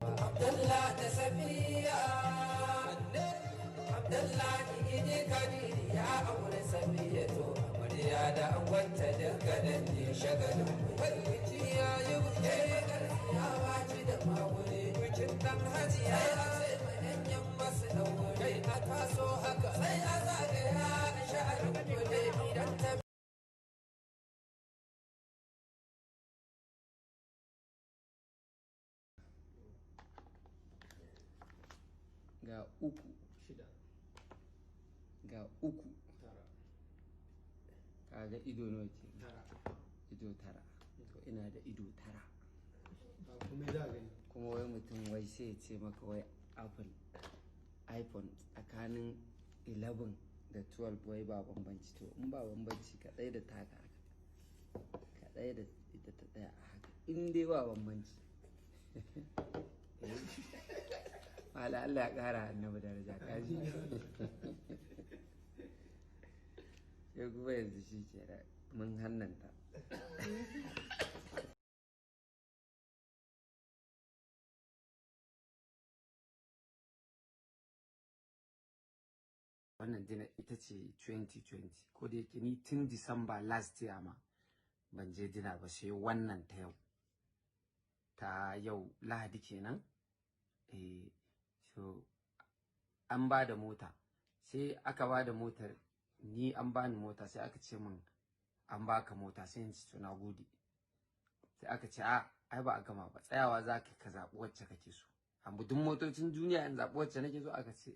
Abdullah da Safiya, Abdullah gidi kadiri ya aure Safiya to amarya da angwanta duka nan ne shagalin biki ya yi buke ya waci da magure bikin dan hajiya sai manyan masu daure a taso haka sai a zagaya a sha'anin kule idan ta ga uku shida ga uku tara kaga ido nawa ke tara ido tara to ina da ido tara kuma da gani kuma wai mutum wai sai ya ce maka wai apple iphone tsakanin 11 da 12 wai ba bambanci to in ba bambanci kadai da taka haka kadai da ita ta daya a haka in dai ba bambanci Mala Allah ya kara annabi daraja kaji sai kuma yanzu shi ke da mun hannanta wannan dina ita ce 2020 ko da yake ni tun Disamba last year ma ban je dina ba sai wannan ta yau Lahadi kenan so an ba da mota sai aka ba da motar ni an bani mota sai aka ce min an baka mota sai in ci to na gode sai aka ce ai ba a gama ba tsayawa zaka ka zaɓi wacce kake so amma duk motocin duniya in zaɓi wacce nake so aka ce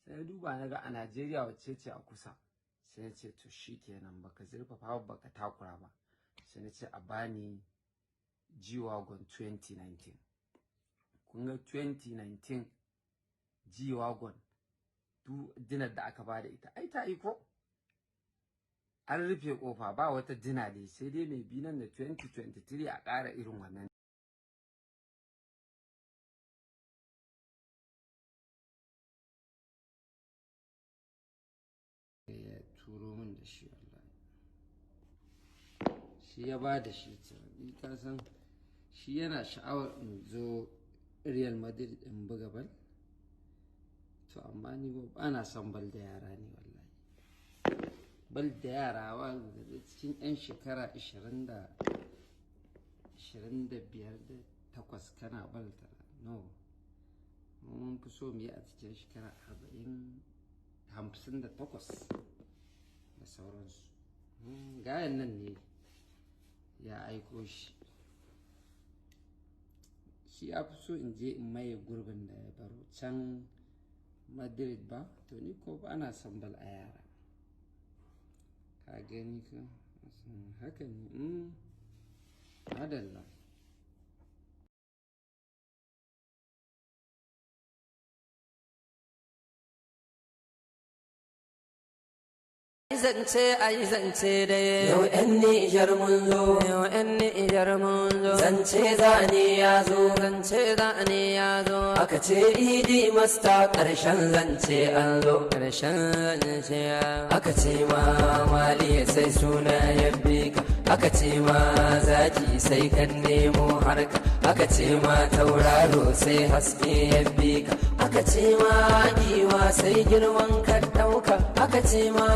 sai na duba na ga a Najeriya wacce ce a kusa sai na ce to shikenan baka zurfafa baka takura ba sai na ce a bani G-Wagon 2019 kun ga 2019 G-Wagon duk dinar da aka bada ita ai ta iko an rufe kofa ba wata dina dai sai dai mai bi nan da 2023 a ƙara irin wannan ya turo min da shi wallahi shi ya ba da shi ni ka san shi yana sha'awar in zo Real Madrid in buga bal to amma ni ba na son bal da yara ne wallahi bal da yara wa cikin yan shekara 20 da 25 da 8 kana bal ta no mun fi so mu yi a cikin shekara 40 58 da sauransu gayan nan ne ya aiko shi ya fi so in je in maye gurbin da ya baro can Madrid ba to ni ko ba na son bal a yara ka gani ka haka ne madalla zance ai zance dai yau yan Nijar mun zo yau yan Nijar mun zo zance zane ya zo zance zane ya zo aka ce idi masta karshen zance an zo karshen zance aka ce ma mali sai suna yabbe ka aka ce ma zaki sai kan nemo harka aka ce ma tauraro sai haske yabbe ka aka ce ma giwa sai girman ka dauka aka ce ma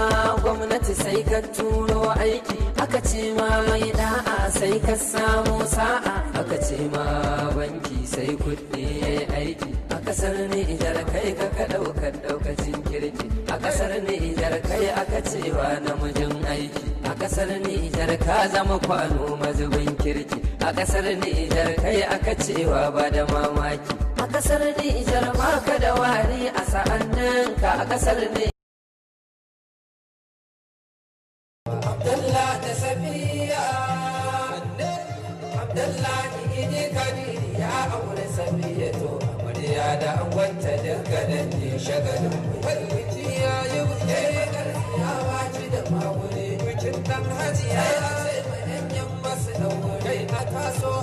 gwamnati sai ka turo aiki aka ce ma mai da'a sai ka samu sa'a aka ce ma banki sai kuɗi yayi aiki a kasar Nijar kai ka daukacin kirki a kasar Nijar kai aka cewa namijin aiki a kasar Nijar ka zama kwano mazubin kirki a kasar Nijar kai aka cewa ba da mamaki a kasar Nijar baka da wari a sa'annan ka a kasar Nijar Abdullah da Safiya, Abdullah gidi kadiri ya aure Safiya to amarya da angwanta duka nan ne shagalin biki ya yi buke ya waci da magure bikin dan hajiya sai manyan masu daure a taso